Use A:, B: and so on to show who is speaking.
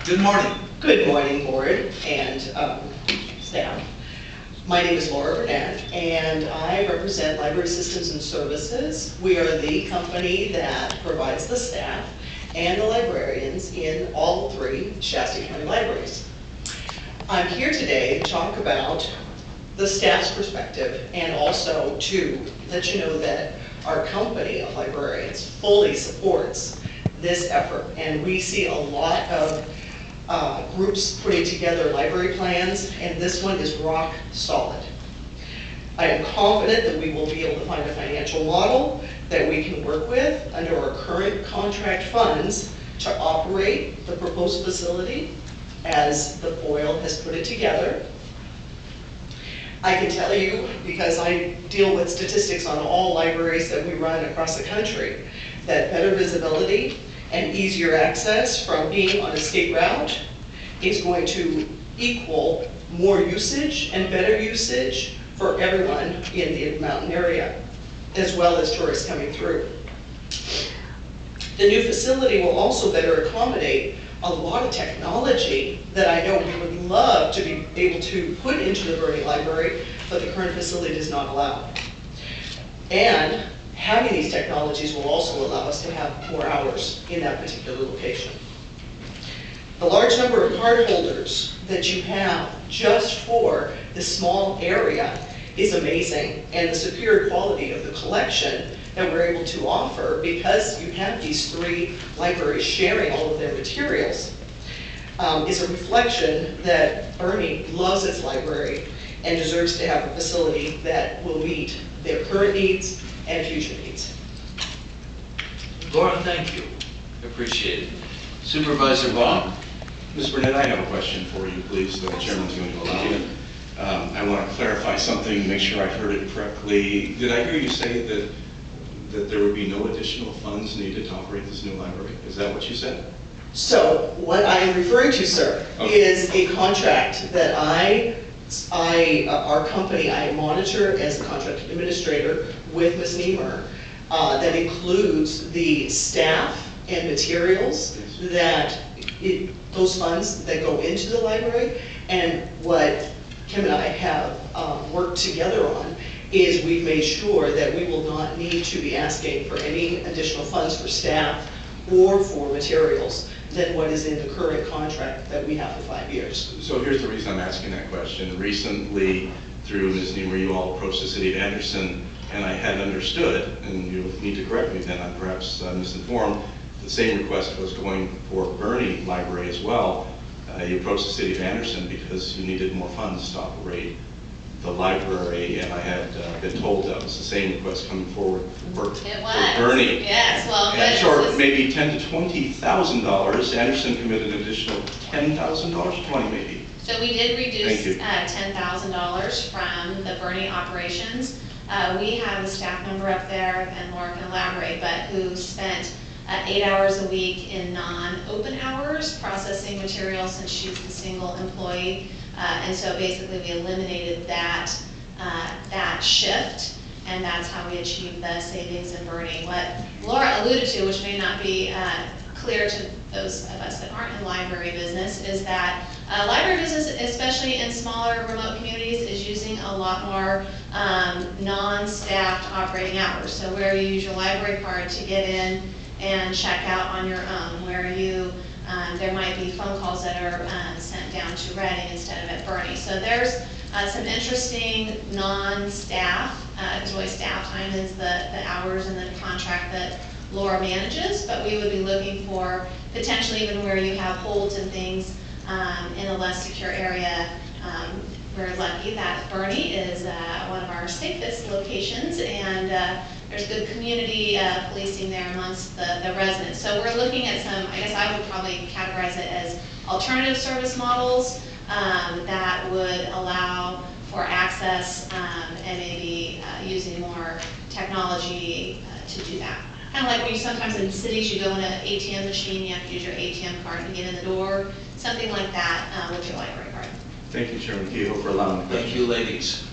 A: Good morning.
B: Good morning, board and staff. My name is Burnett, and I represent Library Systems and Services. We are the company that provides the staff and the librarians in all three Shasta County libraries. I'm here today to talk about the staff's perspective and also to let you know that our company of librarians fully supports this effort, and we see a lot of groups putting together library plans, and this one is rock solid. I am confident that we will be able to find a financial model that we can work with under our current contract funds to operate the proposed facility as the FOIL has put it together. I can tell you, because I deal with statistics on all libraries that we run across the country, that better visibility and easier access from being on a state route is going to equal more usage and better usage for everyone in the mountain area, as well as tourists coming through. The new facility will also better accommodate a lot of technology that I know we would love to be able to put into the Burney Library, but the current facility does not allow. And having these technologies will also allow us to have more hours in that particular location. The large number of card holders that you have just for this small area is amazing, and the superior quality of the collection that we're able to offer, because you have these three libraries sharing all of their materials, is a reflection that Burney loves its library and deserves to have a facility that will meet their current needs and future needs.
A: Laura, thank you. Appreciate it. Supervisor Vaughn.
C: Ms. Burnett, I have a question for you, please. The chairman's going to allow it. I want to clarify something, make sure I heard it correctly. Did I hear you say that there would be no additional funds needed to operate this new library? Is that what you said?
B: So what I am referring to, sir, is a contract that our company, I monitor as the contract administrator with Ms. Niemer, that includes the staff and materials that those funds that go into the library. And what Kim and I have worked together on is we've made sure that we will not need to be asking for any additional funds for staff or for materials than what is in the current contract that we have for 5 years.
C: So here's the reason I'm asking that question. Recently, through Ms. Niemer, you all approached the city of Anderson, and I had understood, and you need to correct me then, I'm perhaps misinformed, the same request was going for Burney Library as well. You approached the city of Anderson because you needed more funds to operate the library, and I had been told that was the same request coming forward for Burney.
D: Yes, well,
C: and short maybe $10,000 to $20,000. Anderson committed an additional $10,000, 20 maybe.
D: So we did reduce $10,000 from the Burney operations. We have a staff member up there, and Laura can elaborate, but who spent 8 hours a week in non-open hours processing materials, since she's the single employee. And so basically we eliminated that shift, and that's how we achieved the savings in Burney. What Laura alluded to, which may not be clear to those of us that aren't in library business, is that library business, especially in smaller remote communities, is using a lot more non-staffed operating hours. So where you use your library card to get in and check out on your own, where you there might be phone calls that are sent down to Reading instead of at Burney. So there's some interesting non-staff, because really staff time is the hours in the contract that Laura manages, but we would be looking for potentially even where you have holds and things in a less secure area. We're lucky that Burney is one of our safest locations, and there's good community policing there amongst the residents. So we're looking at some, I guess I would probably categorize it as alternative service models that would allow for access and maybe using more technology to do that. Kind of like when you sometimes in cities you go in an ATM machine, you have to use your ATM card to get in the door, something like that with your library card.
C: Thank you, Chairman Kehoe, for allowing me.
A: Thank you, ladies.